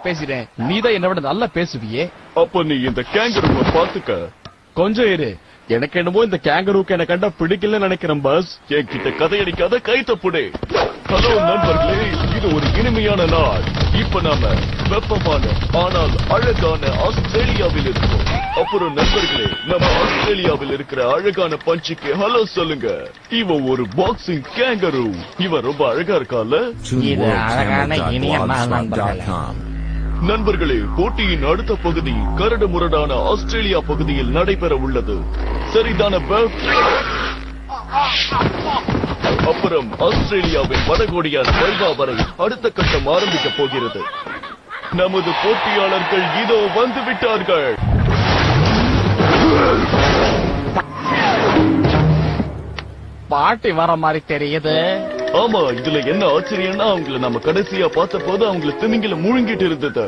பேசுறேன். நீதான் என்ன விட நல்லா பேசுவியே. அப்ப நீ இந்த கேங்கருவை பாத்துக்க. கொஞ்சம் இரு. எனக்கு என்னமோ இந்த கேங்கருக்கு என்ன கண்டா பிடிக்கலன்னு நினைக்கிறேன் பாஸ். என்கிட்ட கதையடிக்காத கை தப்புடே. ஹலோ நண்பர்களே, இது ஒரு இனிமையான நாள். இப்ப நாம வெப்பமான ஆனால் அழகான ஆஸ்திரேலியாவில் இருக்கோம். அப்புறம் நண்பர்களே, நம்ம ஆஸ்திரேலியாவில் இருக்கிற அழகான பஞ்சுக்கு ஹலோ சொல்லுங்க. இவன் ஒரு பாக்ஸிங் கேங்கரு. இவன் ரொம்ப அழகா இருக்கால. இது அழகான இனியமான நண்பர்களே. நண்பர்களே, போட்டியின் அடுத்த பகுதி கரடு முரடான ஆஸ்திரேலியா பகுதியில் நடைபெற உள்ளது. சரிதான பெப்? அப்புறம் ஆஸ்திரேலியாவின் வடகோடியான மெல்பா வரை அடுத்த கட்டம் ஆரம்பிக்க போகிறது. நமது போட்டியாளர்கள் இதோ வந்து விட்டார்கள். பாட்டி வர மாதிரி தெரியுது. ஆமா, இதுல என்ன ஆச்சரியம்னா அவங்கள நம்ம கடைசியா பார்த்த போது அவங்கள திமிங்கில முழுங்கிட்டு இருந்தது.